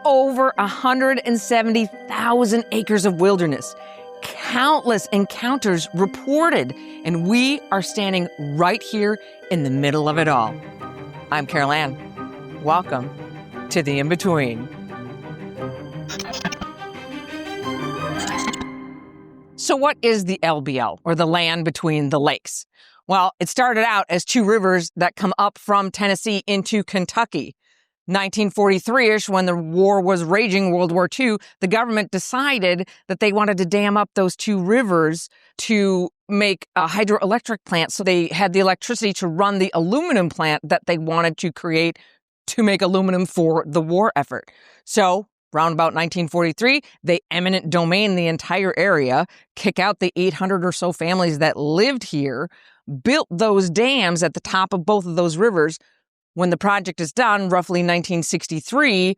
over 170,000 acres of wilderness, countless encounters reported, and we are standing right here in the middle of it all. I'm Carol Ann. Welcome to the In-Between. So what is the LBL, or the land between the lakes? Well, it started out as two rivers that come up from Tennessee into Kentucky. 1943-ish, when the war was raging, World War II, the government decided that they wanted to dam up those two rivers to make a hydroelectric plant. So they had the electricity to run the aluminum plant that they wanted to create to make aluminum for the war effort. So around about 1943, they eminent domain the entire area, kick out the 800 or so families that lived here, built those dams at the top of both of those rivers. When the project is done, roughly 1963,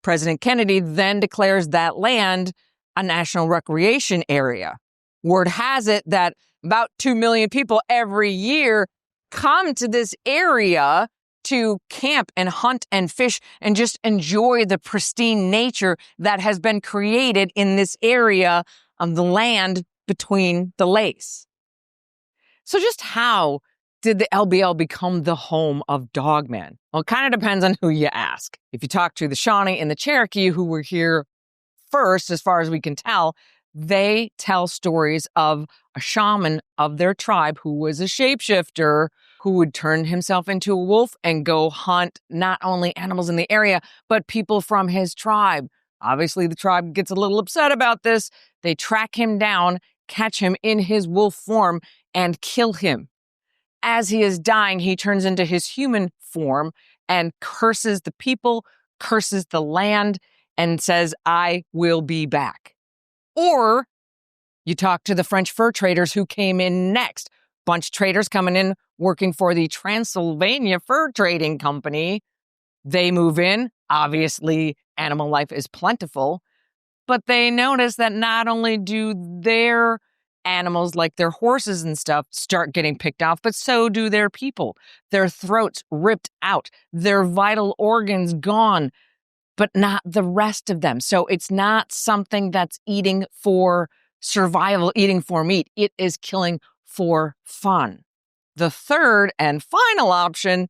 President Kennedy then declares that land a national recreation area. Word has it that about 2 million people every year come to this area to camp and hunt and fish and just enjoy the pristine nature that has been created in this area of the land between the lakes. So just how did the LBL become the home of Dogman? Well, it kind of depends on who you ask. If you talk to the Shawnee and the Cherokee, who were here first, as far as we can tell, they tell stories of a shaman of their tribe who was a shapeshifter who would turn himself into a wolf and go hunt not only animals in the area, but people from his tribe. Obviously, the tribe gets a little upset about this. They track him down, catch him in his wolf form, and kill him. As he is dying, he turns into his human form and curses the people, curses the land, and says, "I will be back." Or you talk to the French fur traders who came in next. Bunch of traders coming in, working for the Transylvania Fur Trading Company. They move in. Obviously, animal life is plentiful. But they notice that not only do their animals, like their horses and stuff, start getting picked off, but so do their people. Their throats ripped out, their vital organs gone, but not the rest of them. So it's not something that's eating for survival, eating for meat. It is killing for fun. The third and final option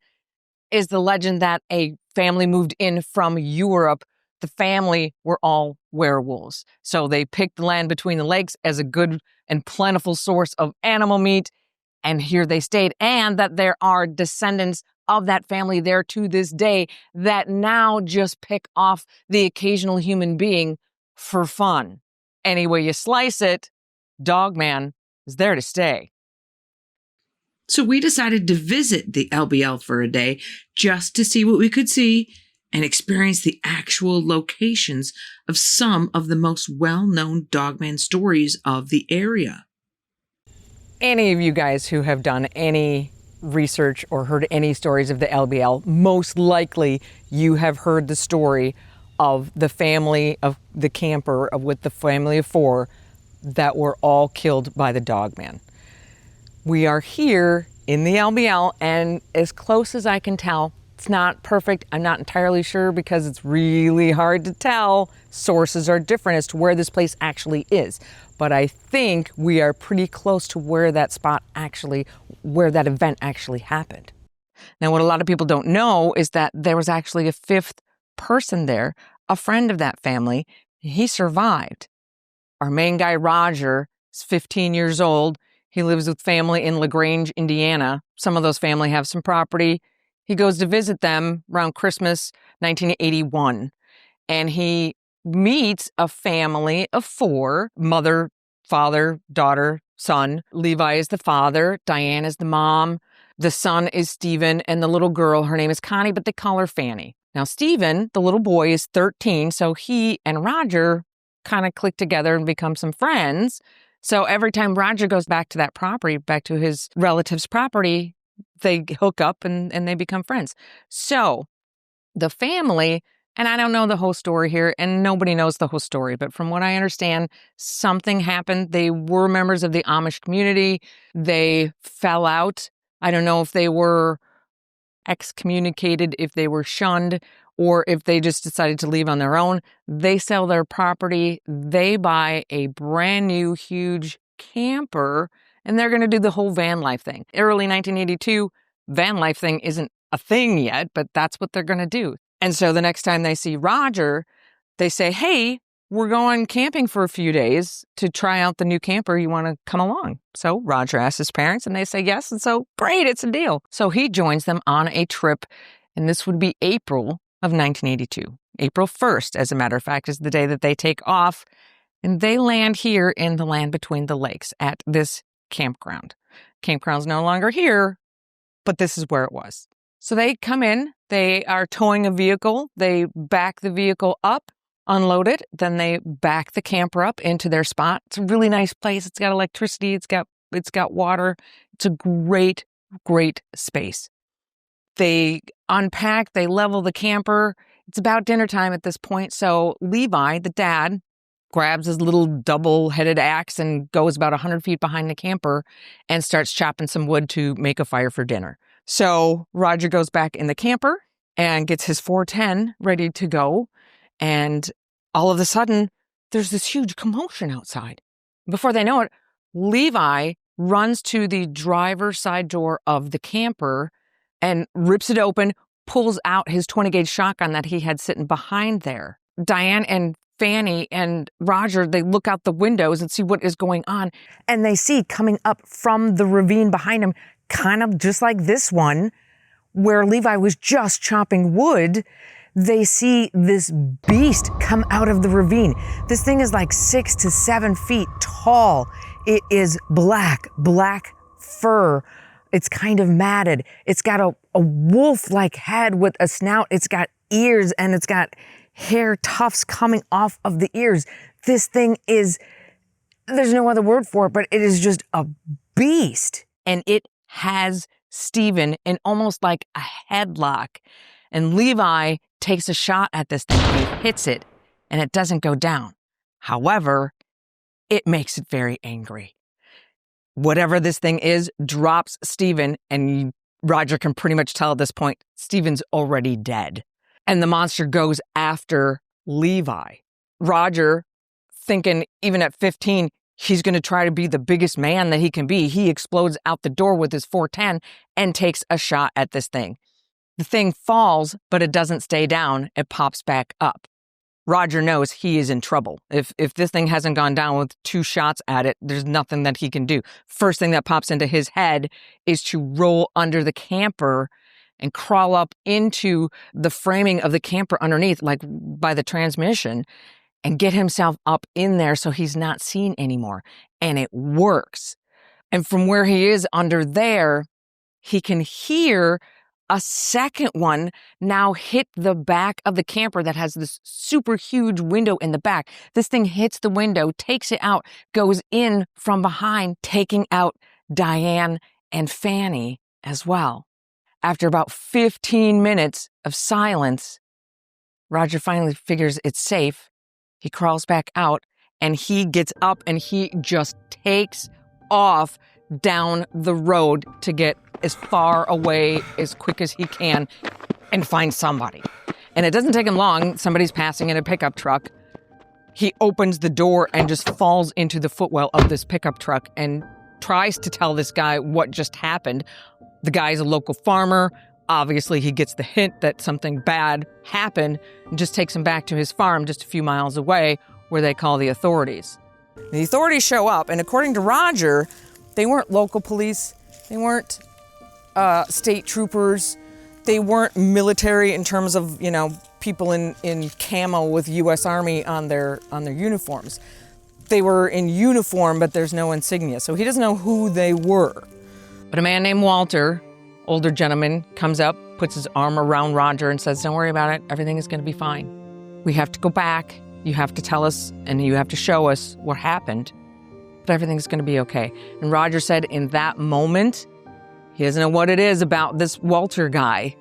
is the legend that a family moved in from Europe. The family were all werewolves. So they picked the land between the lakes as a good and plentiful source of animal meat, and here they stayed. And that there are descendants of that family there to this day that now just pick off the occasional human being for fun. Any way you slice it, Dogman is there to stay. So we decided to visit the LBL for a day just to see what we could see and experience the actual locations of some of the most well-known Dogman stories of the area. Any of you guys who have done any research or heard any stories of the LBL, most likely you have heard the story of the family of the camper with the family of four that were all killed by the Dogman. We are here in the LBL, and as close as I can tell, it's not perfect. I'm not entirely sure because it's really hard to tell. Sources are different as to where this place actually is. But I think we are pretty close to where that event actually happened. Now, what a lot of people don't know is that there was actually a fifth person there, a friend of that family. He survived. Our main guy, Roger, is 15 years old. He lives with family in LaGrange, Indiana. Some of those family have some property. He goes to visit them around Christmas 1981, and he meets a family of four: mother, father, daughter, son. Levi is the father, Diane is the mom, the son is Stephen, and the little girl, her name is Connie, but they call her Fanny. Now, Stephen, the little boy, is 13, so he and Roger kind of click together and become some friends. So every time Roger goes back to that property, back to his relative's property, they hook up and they become friends. So the family, and I don't know the whole story here, and nobody knows the whole story, but from what I understand, something happened. They were members of the Amish community. They fell out. I don't know if they were excommunicated, if they were shunned, or if they just decided to leave on their own, they sell their property, they buy a brand new huge camper, and they're going to do the whole van life thing. Early 1982, van life thing isn't a thing yet, but that's what they're going to do. And so the next time they see Roger, they say, hey, we're going camping for a few days to try out the new camper. You want to come along? So Roger asks his parents and they say yes. And so great, it's a deal. So he joins them on a trip. And this would be April of 1982. April 1st, as a matter of fact, is the day that they take off. And they land here in the land between the lakes at this campground. Campground's no longer here, but this is where it was. So they come in, they are towing a vehicle, they back the vehicle up, unload it, then they back the camper up into their spot. It's a really nice place. It's got electricity, it's got water. It's a great, great space. They unpack, they level the camper. It's about dinner time at this point. So Levi, the dad, grabs his little double-headed axe and goes about 100 feet behind the camper and starts chopping some wood to make a fire for dinner. So Roger goes back in the camper and gets his 410 ready to go. And all of a sudden, there's this huge commotion outside. Before they know it, Levi runs to the driver's side door of the camper and rips it open, pulls out his 20-gauge shotgun that he had sitting behind there. Diane and Fanny and Roger, they look out the windows and see what is going on. And they see coming up from the ravine behind them, kind of just like this one, where Levi was just chopping wood, they see this beast come out of the ravine. This thing is like 6 to 7 feet tall. It is black fur. It's kind of matted. It's got a wolf-like head with a snout. It's got ears and it's got hair tufts coming off of the ears. This thing is, there's no other word for it, but it is just a beast. And it has Stephen in almost like a headlock. And Levi takes a shot at this thing. He hits it, and it doesn't go down. However, it makes it very angry. Whatever this thing is drops Stephen, and Roger can pretty much tell at this point, Stephen's already dead. And the monster goes after Levi. Roger, thinking even at 15, he's going to try to be the biggest man that he can be. He explodes out the door with his 410 and takes a shot at this thing. The thing falls, but it doesn't stay down. It pops back up. Roger knows he is in trouble. If this thing hasn't gone down with 2 shots at it, there's nothing that he can do. First thing that pops into his head is to roll under the camper and crawl up into the framing of the camper underneath, like by the transmission, and get himself up in there so he's not seen anymore. And it works. And from where he is under there, he can hear a second one now hit the back of the camper that has this super huge window in the back. This thing hits the window, takes it out, goes in from behind, taking out Diane and Fanny as well. After about 15 minutes of silence, Roger finally figures it's safe. He crawls back out and he gets up and he just takes off down the road to get as far away as quick as he can and find somebody. And it doesn't take him long. Somebody's passing in a pickup truck. He opens the door and just falls into the footwell of this pickup truck and tries to tell this guy what just happened. The guy's a local farmer. Obviously, he gets the hint that something bad happened and just takes him back to his farm just a few miles away where they call the authorities. The authorities show up, and according to Roger, they weren't local police. They weren't state troopers. They weren't military in terms of, people in camo with U.S. Army on their uniforms. They were in uniform, but there's no insignia, so he doesn't know who they were. But a man named Walter, older gentleman, comes up, puts his arm around Roger and says, "Don't worry about it. Everything is going to be fine. We have to go back. You have to tell us and you have to show us what happened, but everything's going to be okay." And Roger said in that moment, he doesn't know what it is about this Walter guy,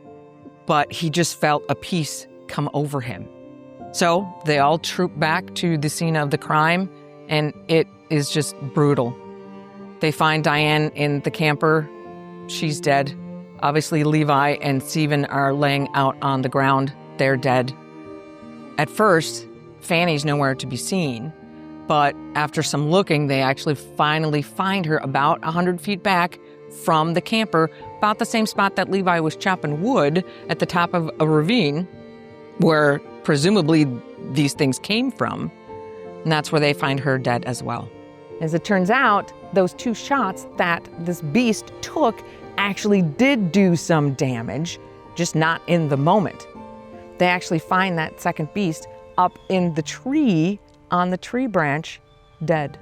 but he just felt a peace come over him. So they all troop back to the scene of the crime, and it is just brutal. They find Diane in the camper. She's dead. Obviously, Levi and Stephen are laying out on the ground. they're dead. At first, Fanny's nowhere to be seen, but after some looking, they actually finally find her about 100 feet back from the camper, about the same spot that Levi was chopping wood at the top of a ravine, where presumably these things came from. And that's where they find her dead as well. As it turns out, those 2 shots that this beast took actually did do some damage, just not in the moment. They actually find that second beast up in the tree, on the tree branch, dead.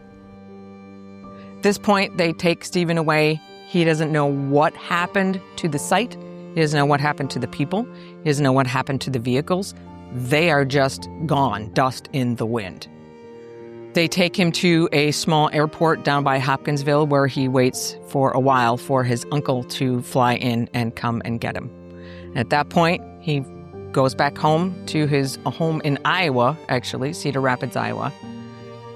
At this point, they take Stephen away. He doesn't know what happened to the site. He doesn't know what happened to the people. He doesn't know what happened to the vehicles. They are just gone, dust in the wind. They take him to a small airport down by Hopkinsville, where he waits for a while for his uncle to fly in and come and get him. And at that point, he goes back home to his home in Iowa, actually, Cedar Rapids, Iowa,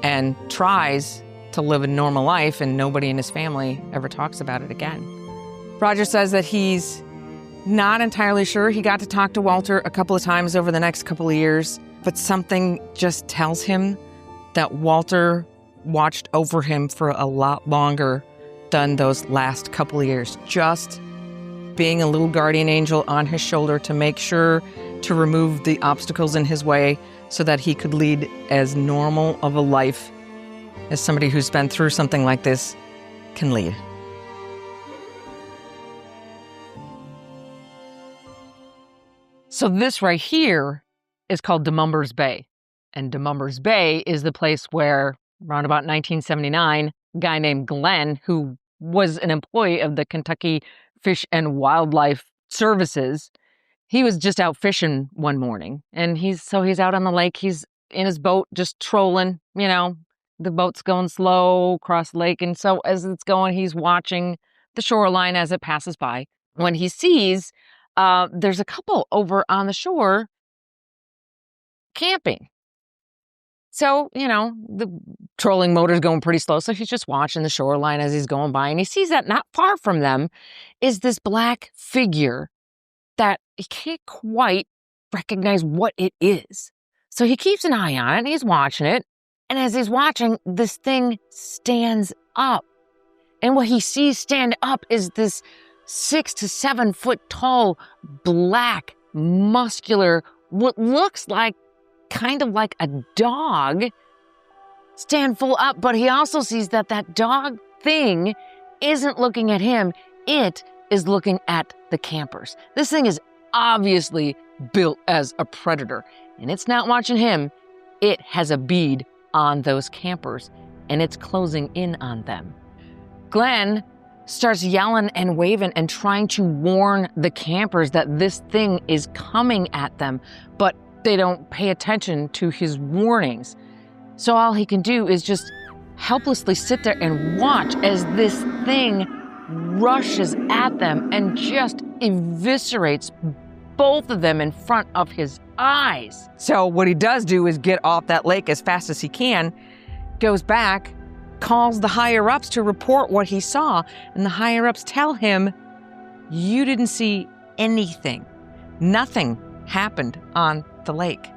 and tries to live a normal life, and nobody in his family ever talks about it again. Roger says that he's not entirely sure. He got to talk to Walter a couple of times over the next couple of years, but something just tells him that Walter watched over him for a lot longer than those last couple of years, just being a little guardian angel on his shoulder to make sure to remove the obstacles in his way so that he could lead as normal of a life as somebody who's been through something like this can lead. So this right here is called Demumber's Bay. And Demumber's Bay is the place where, around about 1979, a guy named Glenn, who was an employee of the Kentucky Fish and Wildlife Services, he was just out fishing one morning. And he's out on the lake. He's in his boat just trolling, the boat's going slow across the lake. And so as it's going, he's watching the shoreline as it passes by. When he sees there's a couple over on the shore camping. So, the trolling motor's going pretty slow, so he's just watching the shoreline as he's going by, and he sees that not far from them is this black figure that he can't quite recognize what it is. So he keeps an eye on it, and he's watching it, and as he's watching, this thing stands up. And what he sees stand up is this 6 to 7 foot tall, black, muscular, what looks like kind of like a dog stand full up, but he also sees that dog thing isn't looking at him. It is looking at the campers. This thing is obviously built as a predator, and it's not watching him. It has a bead on those campers, and it's closing in on them. Glenn starts yelling and waving and trying to warn the campers that this thing is coming at them, but they don't pay attention to his warnings. So all he can do is just helplessly sit there and watch as this thing rushes at them and just eviscerates both of them in front of his eyes. So what he does do is get off that lake as fast as he can, goes back, calls the higher-ups to report what he saw, and the higher-ups tell him, you didn't see anything. Nothing happened on the lake.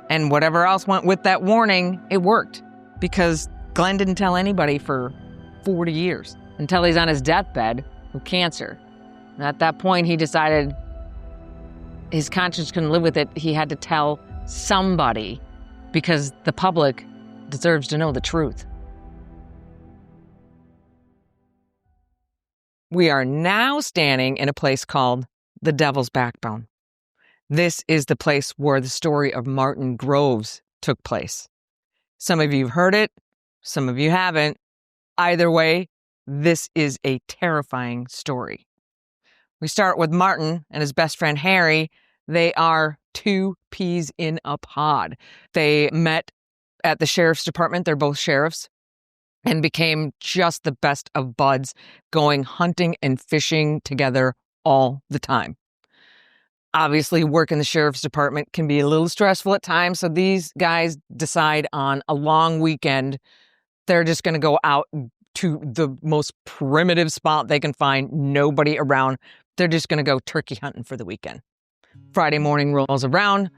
And whatever else went with that warning, it worked, because Glenn didn't tell anybody for 40 years until he's on his deathbed with cancer. And at that point, he decided his conscience couldn't live with it. He had to tell somebody, because the public deserves to know the truth. We are now standing in a place called the Devil's Backbone. This is the place where the story of Martin Groves took place. Some of you have heard it, some of you haven't. Either way, this is a terrifying story. We start with Martin and his best friend Harry. They are 2 peas in a pod. They met at the sheriff's department. They're both sheriffs, and became just the best of buds, going hunting and fishing together all the time. Obviously, work in the sheriff's department can be a little stressful at times, so these guys decide on a long weekend, they're just going to go out to the most primitive spot they can find, nobody around. They're just going to go turkey hunting for the weekend. Friday morning rolls around.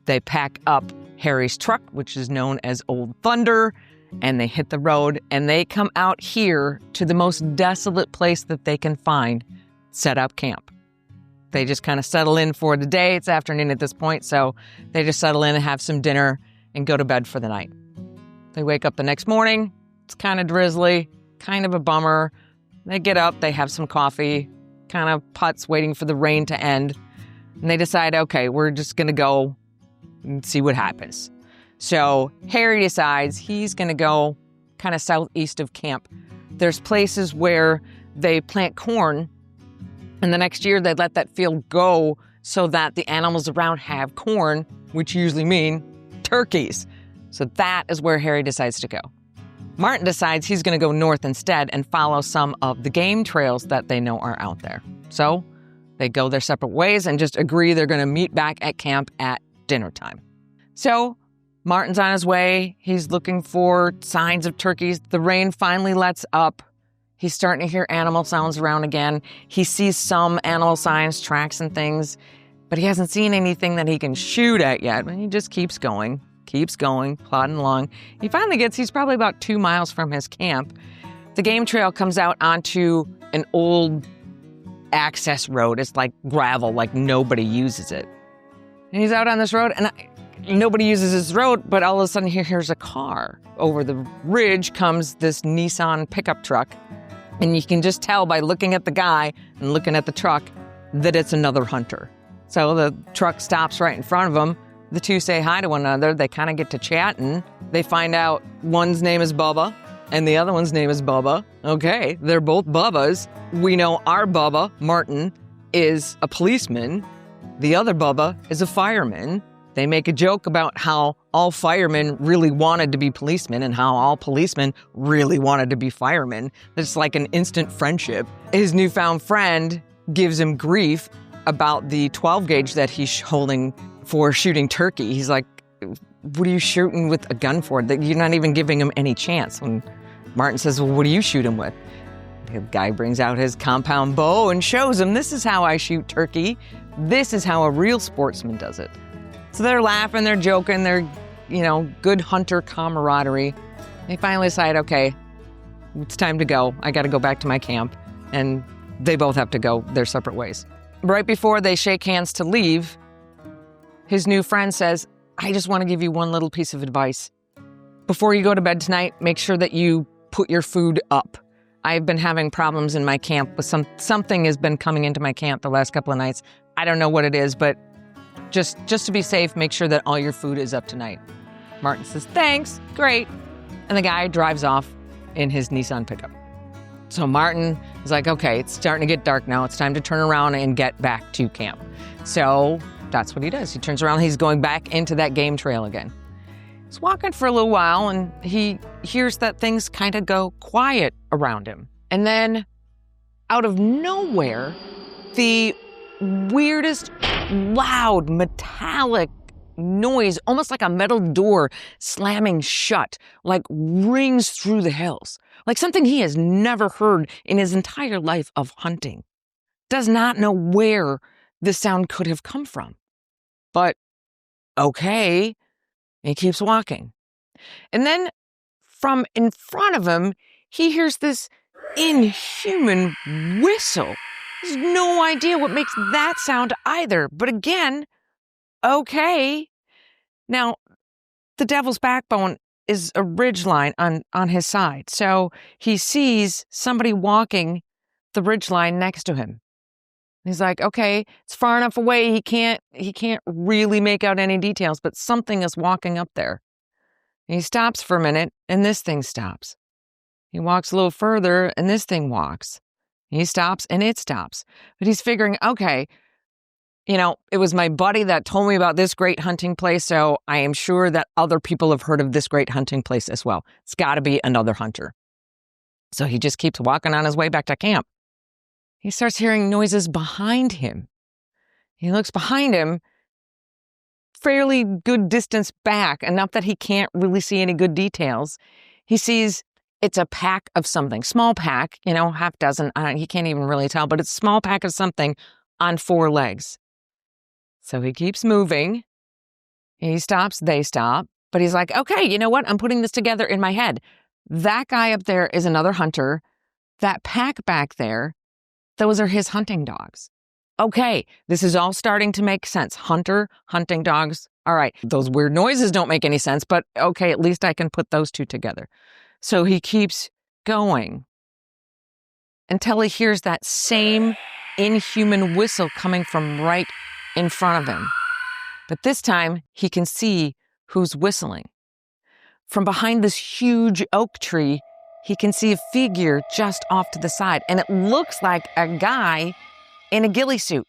They pack up Harry's truck, which is known as Old Thunder, and they hit the road, and they come out here to the most desolate place that they can find, set up camp. They just kind of settle in for the day. It's afternoon at this point, so they just settle in and have some dinner and go to bed for the night. They wake up the next morning. It's kind of drizzly, kind of a bummer. They get up, they have some coffee, kind of putz waiting for the rain to end. And they decide, okay, we're just going to go and see what happens. So Harry decides he's going to go kind of southeast of camp. There's places where they plant corn, and the next year they let that field go so that the animals around have corn, which usually mean turkeys. So that is where Harry decides to go. Martin decides he's going to go north instead and follow some of the game trails that they know are out there. So they go their separate ways and just agree they're going to meet back at camp at dinner time. So Martin's on his way. He's looking for signs of turkeys. The rain finally lets up. He's starting to hear animal sounds around again. He sees some animal signs, tracks and things, but he hasn't seen anything that he can shoot at yet. He just keeps going, plodding along. He finally he's probably about 2 miles from his camp. The game trail comes out onto an old access road. It's like gravel, like nobody uses it. And he's out on this road, and nobody uses this road, but all of a sudden he hears a car. Over the ridge comes this Nissan pickup truck, and you can just tell by looking at the guy and looking at the truck that it's another hunter. So the truck stops right in front of them. The two say hi to one another. They kind of get to chatting. They find out one's name is Bubba and the other one's name is Bubba. Okay, they're both Bubbas. We know our Bubba, Martin, is a policeman. The other Bubba is a fireman. They make a joke about how all firemen really wanted to be policemen and how all policemen really wanted to be firemen. It's like an instant friendship. His newfound friend gives him grief about the 12 gauge that he's holding for shooting turkey. He's like, what are you shooting with a gun for? That you're not even giving him any chance. When Martin says, well, what do you shoot him with? The guy brings out his compound bow and shows him, this is how I shoot turkey. This is how a real sportsman does it. So they're laughing, they're joking, they're, good hunter camaraderie. They finally decide, okay, it's time to go. I got to go back to my camp. And they both have to go their separate ways. Right before they shake hands to leave, his new friend says, I just want to give you one little piece of advice. Before you go to bed tonight, make sure that you put your food up. I've been having problems in my camp with something has been coming into my camp the last couple of nights. I don't know what it is, but just to be safe, make sure that all your food is up tonight. Martin says, thanks, great. And the guy drives off in his Nissan pickup. So Martin is like, okay, it's starting to get dark now. It's time to turn around and get back to camp. So that's what he does. He turns around, he's going back into that game trail again. He's walking for a little while and he hears that things kind of go quiet around him. And then out of nowhere, the weirdest, loud, metallic noise, almost like a metal door slamming shut, like rings through the hills. Like something he has never heard in his entire life of hunting. Does not know where this sound could have come from. But okay, he keeps walking. And then from in front of him, he hears this inhuman whistle. He has no idea what makes that sound either. But again, okay. Now, the devil's backbone is a ridgeline on his side. So he sees somebody walking the ridgeline next to him. He's like, okay, it's far enough away. He can't really make out any details, but something is walking up there. And he stops for a minute and this thing stops. He walks a little further and this thing walks. He stops and it stops. But he's figuring, okay, it was my buddy that told me about this great hunting place, so I am sure that other people have heard of this great hunting place as well. It's got to be another hunter. So he just keeps walking on his way back to camp. He starts hearing noises behind him. He looks behind him, fairly good distance back, enough that he can't really see any good details. He sees it's a pack of something, small pack, half dozen. He can't even really tell, but it's a small pack of something on 4 legs. So he keeps moving. He stops, they stop. But he's like, okay, you know what? I'm putting this together in my head. That guy up there is another hunter. That pack back there, those are his hunting dogs. Okay, this is all starting to make sense. Hunter, hunting dogs. All right, those weird noises don't make any sense, but okay, at least I can put those two together. So he keeps going until he hears that same inhuman whistle coming from right in front of him. But this time, he can see who's whistling. From behind this huge oak tree, he can see a figure just off to the side, and it looks like a guy in a ghillie suit,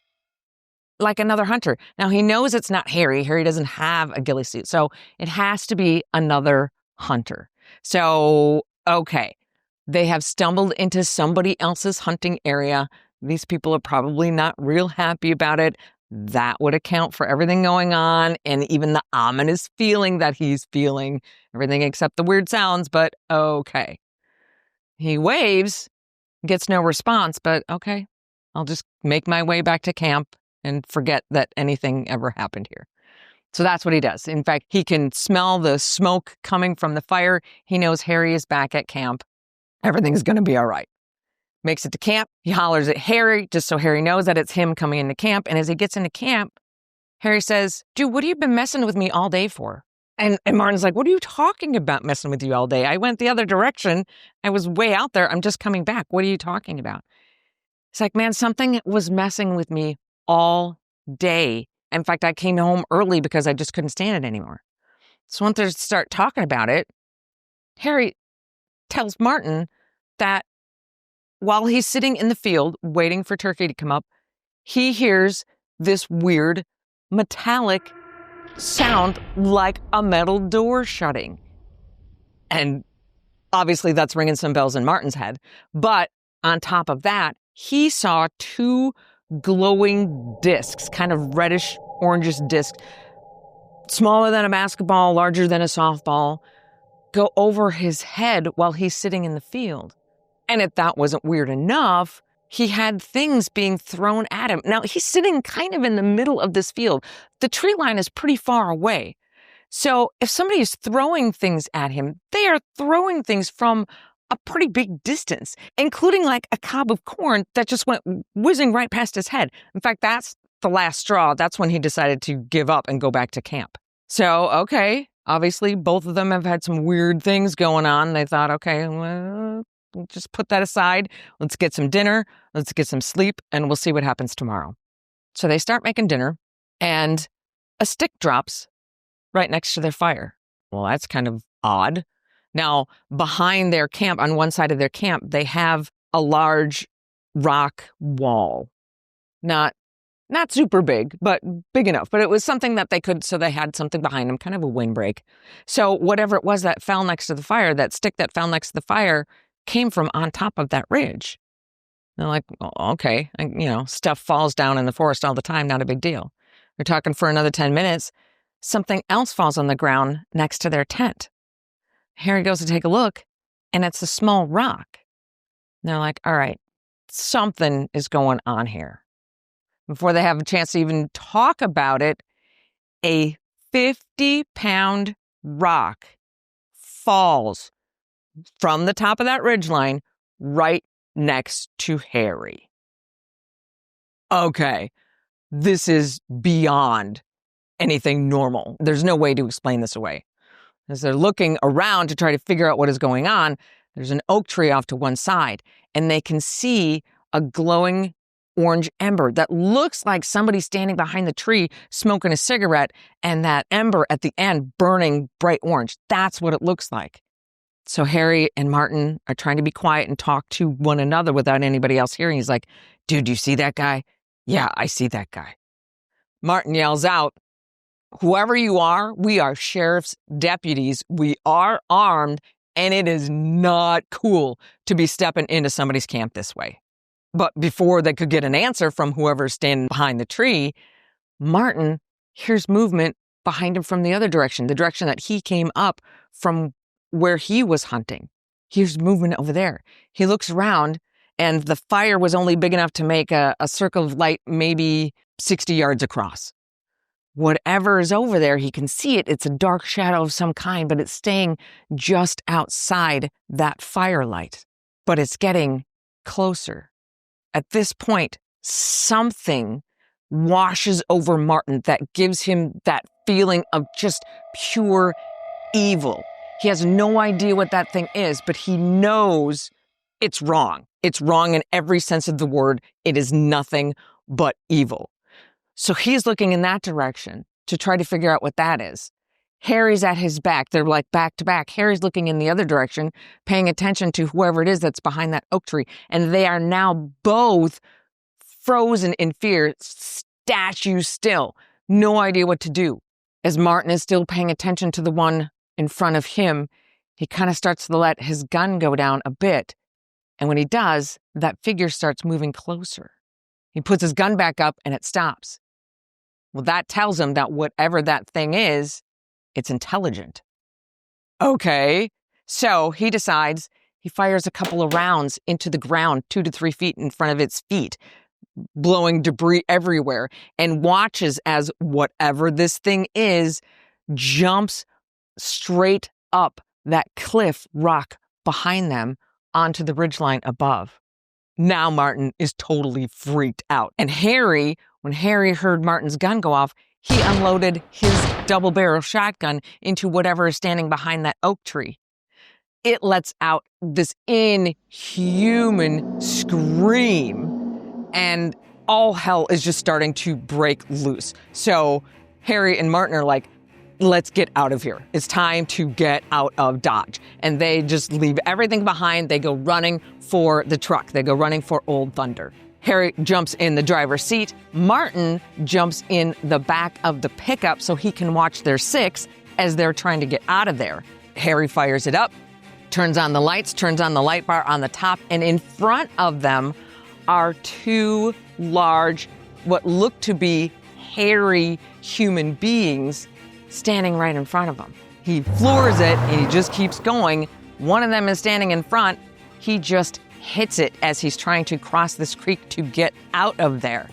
like another hunter. Now, he knows it's not Harry. Harry doesn't have a ghillie suit, so it has to be another hunter. So, okay, they have stumbled into somebody else's hunting area. These people are probably not real happy about it. That would account for everything going on and even the ominous feeling that he's feeling. Everything except the weird sounds, but okay. He waves, gets no response, but okay, I'll just make my way back to camp and forget that anything ever happened here. So that's what he does. In fact, he can smell the smoke coming from the fire. He knows Harry is back at camp. Everything's going to be all right. Makes it to camp. He hollers at Harry just so Harry knows that it's him coming into camp. And as he gets into camp, Harry says, dude, what have you been messing with me all day for? And Martin's like, what are you talking about messing with you all day? I went the other direction. I was way out there. I'm just coming back. What are you talking about? It's like, man, something was messing with me all day. In fact, I came home early because I just couldn't stand it anymore. So once they start talking about it, Harry tells Martin that while he's sitting in the field waiting for Turkey to come up, he hears this weird metallic sound like a metal door shutting. And obviously that's ringing some bells in Martin's head. But on top of that, he saw two glowing discs, kind of reddish, orangish discs, smaller than a basketball, larger than a softball, go over his head while he's sitting in the field. And if that wasn't weird enough, he had things being thrown at him. Now, he's sitting kind of in the middle of this field. The tree line is pretty far away. So if somebody is throwing things at him, they are throwing things from a pretty big distance, including like a cob of corn that just went whizzing right past his head. In fact, that's the last straw. That's when he decided to give up and go back to camp. So, okay, obviously both of them have had some weird things going on. They thought, okay, well, we'll just put that aside. Let's get some dinner. Let's get some sleep, and we'll see what happens tomorrow. So they start making dinner, and a stick drops right next to their fire. Well, that's kind of odd. Now, behind their camp, on one side of their camp, they have a large rock wall. Not super big, but big enough. But it was something that they could, so they had something behind them, kind of a windbreak. So whatever it was that fell next to the fire, that stick that fell next to the fire, came from on top of that ridge. They're like, oh, okay, stuff falls down in the forest all the time, not a big deal. They're talking for another 10 minutes. Something else falls on the ground next to their tent. Harry goes to take a look, and it's a small rock. And they're like, all right, something is going on here. Before they have a chance to even talk about it, a 50-pound rock falls from the top of that ridgeline right next to Harry. Okay, this is beyond anything normal. There's no way to explain this away. As they're looking around to try to figure out what is going on, there's an oak tree off to one side, and they can see a glowing orange ember that looks like somebody standing behind the tree smoking a cigarette, and that ember at the end burning bright orange. That's what it looks like. So Harry and Martin are trying to be quiet and talk to one another without anybody else hearing. He's like, dude, you see that guy? Yeah, I see that guy. Martin yells out, whoever you are, we are sheriff's deputies. We are armed, and it is not cool to be stepping into somebody's camp this way. But before they could get an answer from whoever's standing behind the tree, Martin hears movement behind him from the other direction, the direction that he came up from where he was hunting. He hears movement over there. He looks around, and the fire was only big enough to make a circle of light maybe 60 yards across. whatever is over there, he can see it. It's a dark shadow of some kind, but it's staying just outside that firelight. But it's getting closer. At this point, something washes over Martin that gives him that feeling of just pure evil. He has no idea what that thing is, but he knows it's wrong. It's wrong in every sense of the word. It is nothing but evil. So he's looking in that direction to try to figure out what that is. Harry's at his back. They're like back to back. Harry's looking in the other direction, paying attention to whoever it is that's behind that oak tree. And they are now both frozen in fear, statues still. No idea what to do. As Martin is still paying attention to the one in front of him, he kind of starts to let his gun go down a bit. And when he does, that figure starts moving closer. He puts his gun back up and it stops. Well, that tells him that whatever that thing is, it's intelligent. Okay, so he decides he fires a couple of rounds into the ground 2 to 3 feet in front of its feet, blowing debris everywhere, and watches as whatever this thing is jumps straight up that cliff rock behind them onto the ridgeline above. Now Martin is totally freaked out. And Harry, when Harry heard Martin's gun go off, he unloaded his double-barrel shotgun into whatever is standing behind that oak tree. It lets out this inhuman scream, and all hell is just starting to break loose. So Harry and Martin are like, let's get out of here. It's time to get out of Dodge. And they just leave everything behind. They go running for the truck. They go running for Old Thunder. Harry jumps in the driver's seat. Martin jumps in the back of the pickup so he can watch their six as they're trying to get out of there. Harry fires it up, turns on the lights, turns on the light bar on the top, and in front of them are 2 large, what look to be hairy human beings standing right in front of him. He floors it and he just keeps going. One of them is standing in front. He just hits it as he's trying to cross this creek to get out of there.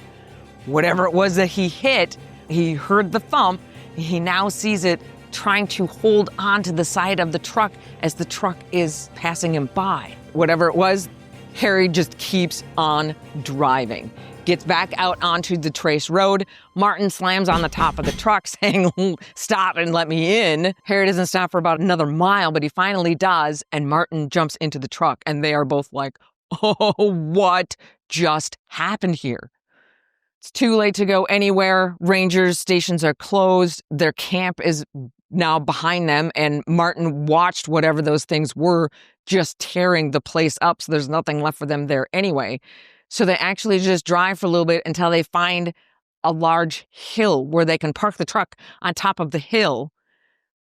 Whatever it was that he hit, he heard the thump. He now sees it trying to hold on to the side of the truck as the truck is passing him by. Whatever it was, Harry just keeps on driving. Gets back out onto the Trace Road. Martin slams on the top of the truck saying, stop and let me in. Harry doesn't stop for about another mile, but he finally does. And Martin jumps into the truck and they are both like, oh, what just happened here? It's too late to go anywhere. Rangers stations are closed. Their camp is now behind them. And Martin watched whatever those things were just tearing the place up. So there's nothing left for them there anyway. So they actually just drive for a little bit until they find a large hill where they can park the truck on top of the hill.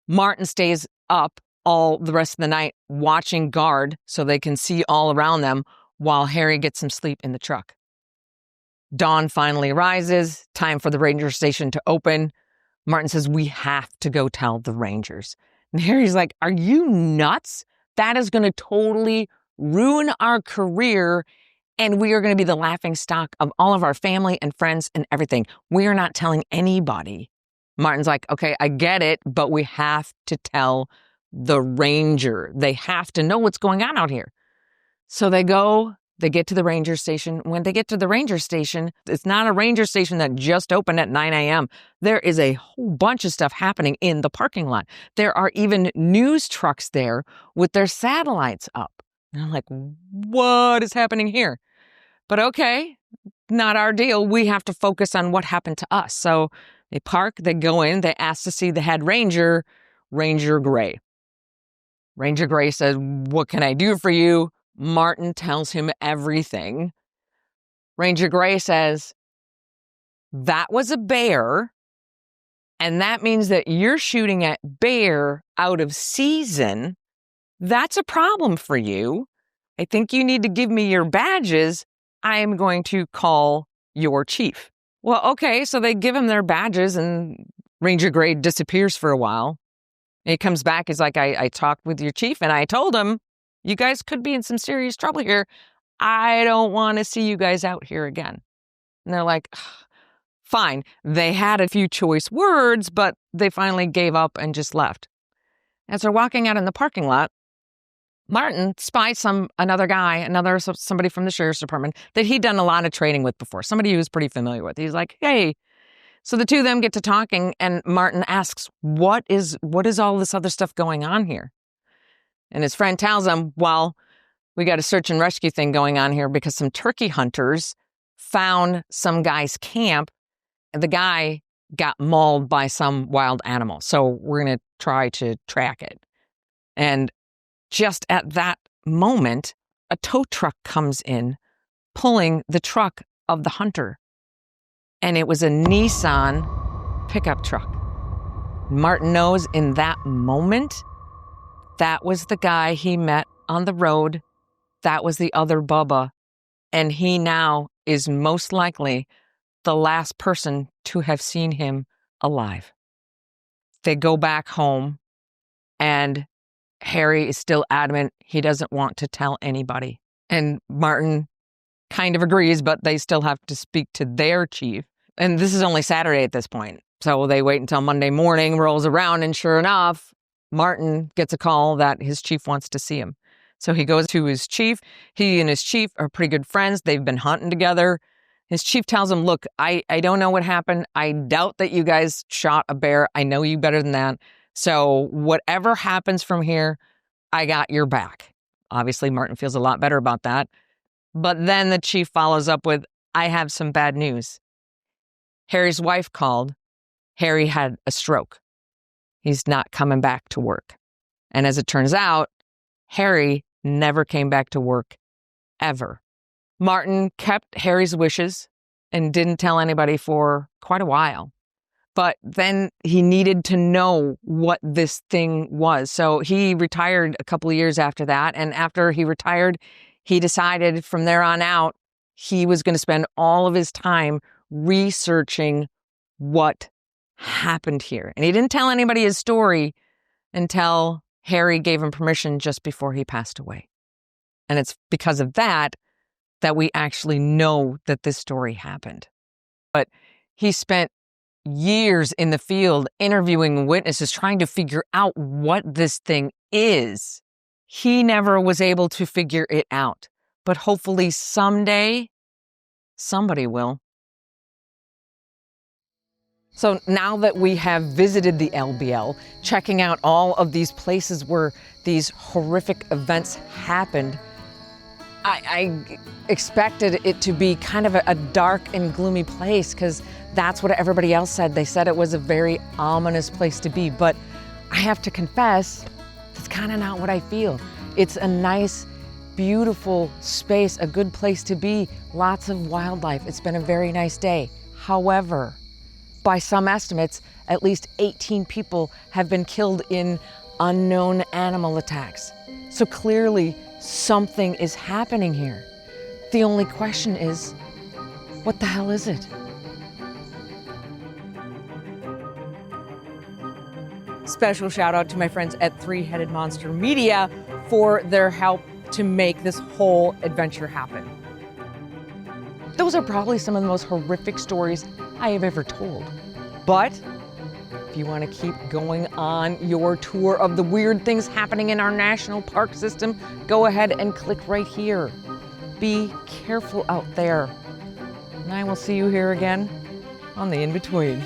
Martin stays up all the rest of the night watching guard so they can see all around them while Harry gets some sleep in the truck. Dawn finally rises, time for the ranger station to open. Martin says, we have to go tell the Rangers. And Harry's like, are you nuts? That is going to totally ruin our career. And we are going to be the laughing stock of all of our family and friends and everything. We are not telling anybody. Martin's like, okay, I get it, but we have to tell the ranger. They have to know what's going on out here. So they get to the ranger station. When they get to the ranger station, it's not a ranger station that just opened at 9 a.m. There is a whole bunch of stuff happening in the parking lot. There are even news trucks there with their satellites up. And I'm like, what is happening here? But okay, not our deal. We have to focus on what happened to us. So they park, they go in, they ask to see the head ranger, Ranger Gray. Ranger Gray says, what can I do for you? Martin tells him everything. Ranger Gray says, that was a bear, and that means that you're shooting at bear out of season. That's a problem for you. I think you need to give me your badges. I am going to call your chief. Well, okay, so they give him their badges and Ranger Gray disappears for a while. And he comes back, he's like, I talked with your chief and I told him, you guys could be in some serious trouble here. I don't want to see you guys out here again. And they're like, Fine, they had a few choice words, but they finally gave up and just left. As they're walking out in the parking lot, Martin spies another guy, somebody from the sheriff's department that he'd done a lot of trading with before, somebody he was pretty familiar with. He's like, hey. So the two of them get to talking, and Martin asks, what is all this other stuff going on here? And his friend tells him, well, we got a search and rescue thing going on here because some turkey hunters found some guy's camp, and the guy got mauled by some wild animal. So we're going to try to track it. And just at that moment, a tow truck comes in, pulling the truck of the hunter. And it was a Nissan pickup truck. Martin knows in that moment, that was the guy he met on the road. That was the other Bubba. And he now is most likely the last person to have seen him alive. They go back home, and Harry is still adamant he doesn't want to tell anybody. And Martin kind of agrees, but they still have to speak to their chief. And this is only Saturday at this point. So they wait until Monday morning rolls around, and sure enough, Martin gets a call that his chief wants to see him. So he goes to his chief. He and his chief are pretty good friends. They've been hunting together. His chief tells him, look, I don't know what happened. I doubt that you guys shot a bear. I know you better than that. So whatever happens from here, I got your back. Obviously, Martin feels a lot better about that. But then the chief follows up with, I have some bad news. Harry's wife called. Harry had a stroke. He's not coming back to work. And as it turns out, Harry never came back to work, ever. Martin kept Harry's wishes and didn't tell anybody for quite a while. But then he needed to know what this thing was. So he retired a couple of years after that. And after he retired, he decided from there on out, he was going to spend all of his time researching what happened here. And he didn't tell anybody his story until Harry gave him permission just before he passed away. And it's because of that we actually know that this story happened. But he spent years in the field interviewing witnesses, trying to figure out what this thing is. He never was able to figure it out. But hopefully someday, somebody will. So now that we have visited the LBL, checking out all of these places where these horrific events happened, I expected it to be kind of a dark and gloomy place because that's what everybody else said. They said it was a very ominous place to be, but I have to confess, that's kind of not what I feel. It's a nice, beautiful space, a good place to be, lots of wildlife. It's been a very nice day. However, by some estimates, at least 18 people have been killed in unknown animal attacks. So clearly, something is happening here. The only question is, what the hell is it? Special shout out to my friends at Three-Headed Monster Media for their help to make this whole adventure happen. Those are probably some of the most horrific stories I have ever told. But if you want to keep going on your tour of the weird things happening in our national park system, go ahead and click right here. Be careful out there. And I will see you here again on the In-Between.